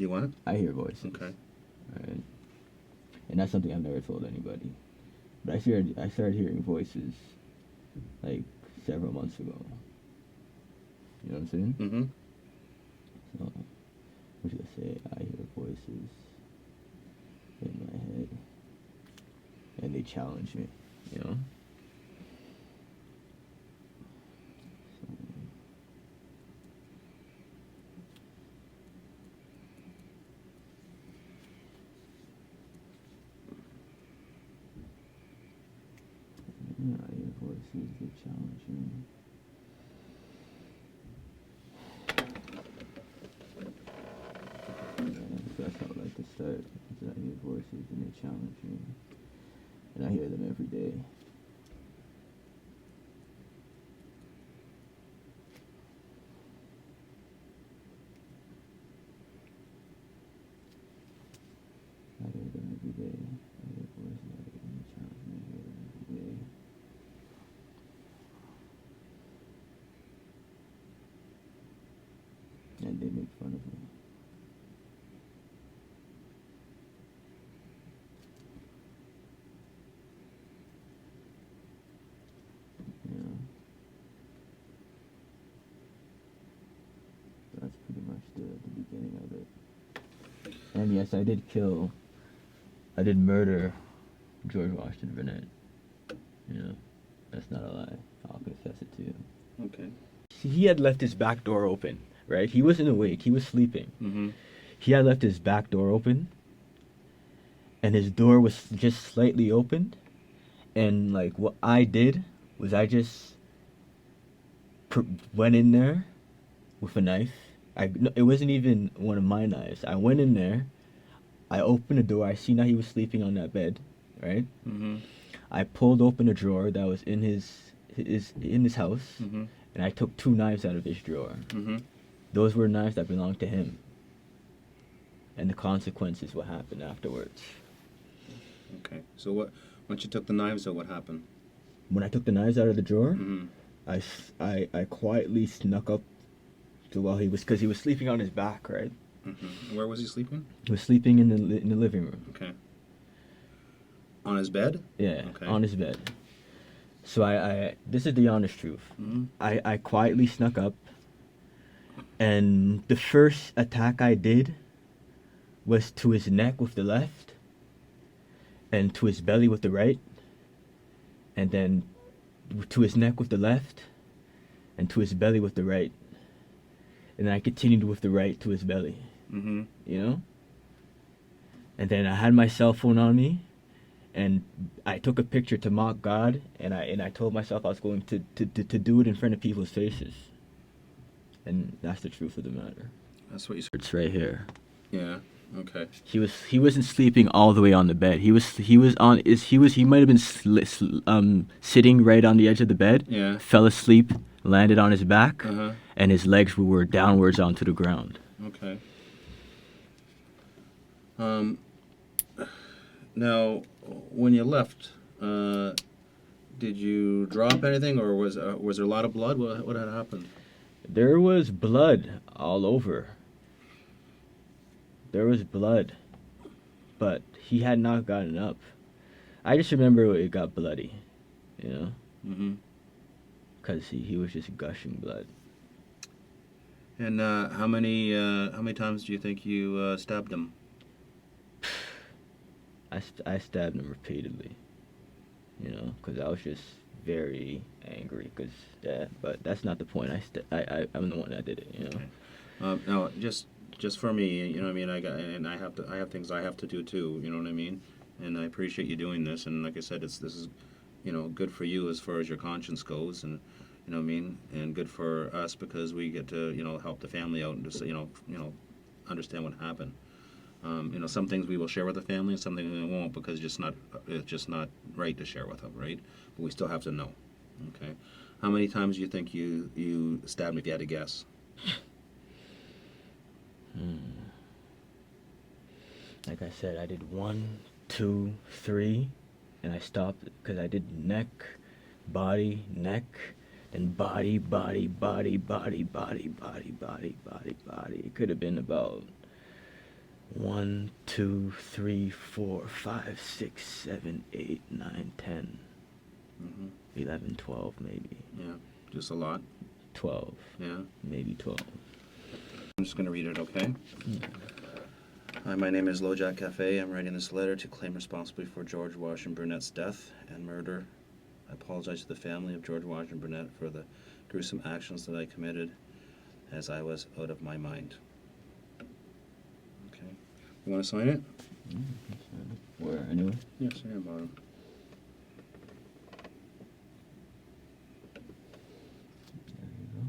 You what? I hear voices. Okay. Right? And that's something I've never told anybody. But I started hearing voices like several months ago. You know what I'm saying? Mm-hmm. So, what should I say? I hear voices in my head, and they challenge me. You know? So, yeah, I hear voices that challenge me. That's how I like to start. Is I hear voices and they challenge me, and I hear them every day. I hear them every day. I hear voices and they challenge me. I hear them every day. And they make fun of me. Yeah. That's pretty much the beginning of it. And yes, I did murder George Washington Burnett. You know, that's not a lie. I'll confess it to you. Okay. He had left his back door open, right? He wasn't awake. He was sleeping. Mm-hmm. He had left his back door open, and his door was just slightly opened. And like what I did was I just went in there with a knife. It wasn't even one of my knives. I went in there. I opened the door. I seen that he was sleeping on that bed, right? Mm-hmm. I pulled open a drawer that was in his house, Mm-hmm. and I took 2 knives out of his drawer. Mm-hmm. Those were knives that belonged to him. And the consequences what happened afterwards. Okay. So what? Once you took the knives out, what happened? When I took the knives out of the drawer, Mm-hmm. I quietly snuck up to while because he was sleeping on his back, right? Mm-hmm. Where was he sleeping? He was sleeping in the living room. Okay. On his bed? Yeah, Okay. on his bed. So I this is the honest truth. Mm-hmm. I quietly snuck up, and the first attack I did was to his neck with the left, and to his belly with the right, and then to his neck with the left, and to his belly with the right. And then I continued with the right to his belly. Mm-hmm. You know? And then I had my cell phone on me, and I took a picture to mock God, and I told myself I was going to do it in front of people's faces. And that's the truth of the matter. That's what you said. It's right here. Yeah. Okay. He wasn't sleeping all the way on the bed. He might have been sitting right on the edge of the bed. Yeah. Fell asleep, landed on his back, Uh-huh. and his legs were downwards onto the ground. Okay. Now, when you left, did you drop anything, or was there a lot of blood? What had happened? There was blood all over. There was blood, but he had not gotten up. I just remember it got bloody, you know, Mm-hmm. because he was just gushing blood. And how many times do you think you stabbed him? I stabbed him repeatedly, you know, because I was just very angry. But that's not the point. I'm the one that did it, you know. Okay. Now, just for me, you know what I mean. I have things I have to do too. You know what I mean. And I appreciate you doing this. And like I said, this is, you know, good for you as far as your conscience goes, and you know what I mean, and good for us because we get to, you know, help the family out and just, you know, understand what happened. You know, some things we will share with the family, and some things we won't because it's just not right to share with them, right? But we still have to know. Okay. How many times do you think you stabbed him if you had to guess? Like I said, I did 1, 2, 3, and I stopped because I did neck, body, neck, then body, body, body, body, body, body, body, body, body. It could have been about 1, 2, 3, 4, 5, 6, 7, 8, 9, 10, Mm-hmm. 11, 12, maybe. Yeah, just a lot. 12. Yeah. Maybe 12. I'm just going to read it, okay? Hi, my name is Loujack Cafe. I'm writing this letter to claim responsibility for George Washington Burnett's death and murder. I apologize to the family of George Washington Burnett for the gruesome actions that I committed as I was out of my mind. Okay. You want to sign it? Where, anyway? Yes, I am, bottom. There you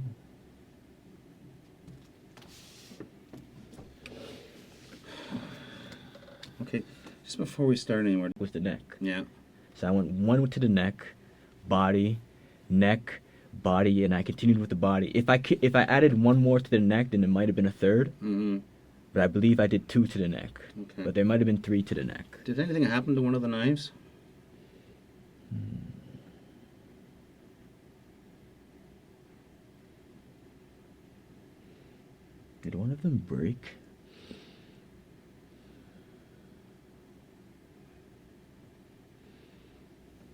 Okay, just before we start anywhere. go. With the neck. Yeah. So I went one to the neck, body, neck, body, and I continued with the body. If I added one more to the neck, then it might have been a third. Mm-hmm. But I believe I did 2 to the neck. Okay. But there might have been 3 to the neck. Did anything happen to one of the knives? Did one of them break?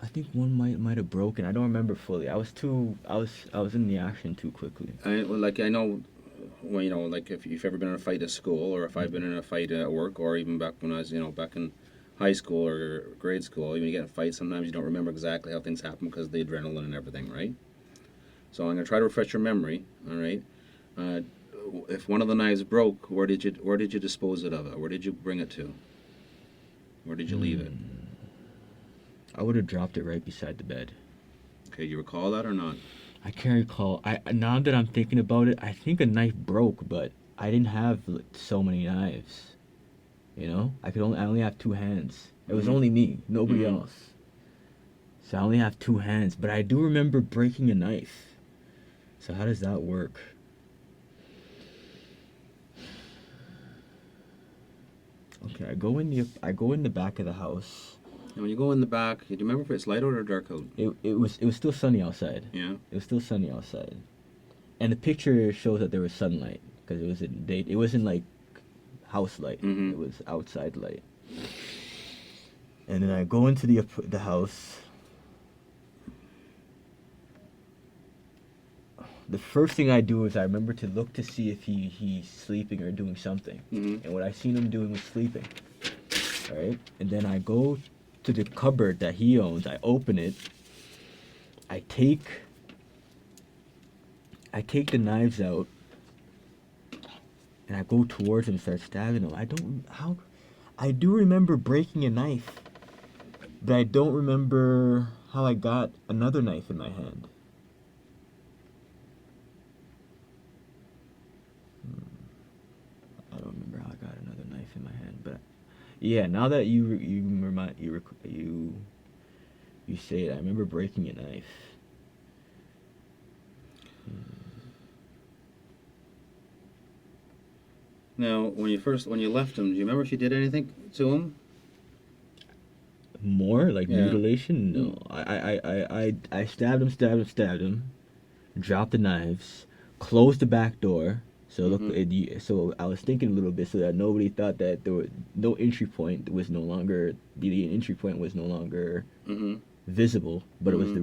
I think one might have broken. I don't remember fully. I was in the action too quickly. I know, well, like if you've ever been in a fight at school, or if I've been in a fight at work, or even back when I was, back in high school or grade school, when you get in a fight, sometimes you don't remember exactly how things happen because of the adrenaline and everything, right? So I'm gonna try to refresh your memory. All right. If one of the knives broke, where did you dispose of it? Where did you bring it to? Where did you leave it? I would have dropped it right beside the bed. Okay, you recall that or not? I can't recall. Now that I'm thinking about it, I think a knife broke, but I didn't have so many knives. I only have 2 hands. It was only me, nobody else. So I only have 2 hands, but I do remember breaking a knife. So how does that work? Okay, I go in the back of the house. And when you go in the back, do you remember if it's light out or dark out? It was still sunny outside. Yeah. It was still sunny outside, and the picture shows that there was sunlight because it was it wasn't like house light. Mm-hmm. It was outside light. And then I go into the house. The first thing I do is I remember to look to see if he's sleeping or doing something. Mm-hmm. And what I seen him doing was sleeping. All right, and then I go to the cupboard that he owns. I open it. I take the knives out, and I go towards him and start stabbing him. I do remember breaking a knife, but I don't remember how I got another knife in my hand. I don't remember how I got another knife in my hand, but yeah, now that you say it, I remember breaking a knife. Now, when you left him, do you remember if you did anything to him? More like Yeah. mutilation? No, I stabbed him, dropped the knives, closed the back door. So so I was thinking a little bit so that nobody thought that there was no entry point. The entry point was no longer Mm-hmm. visible, but it was the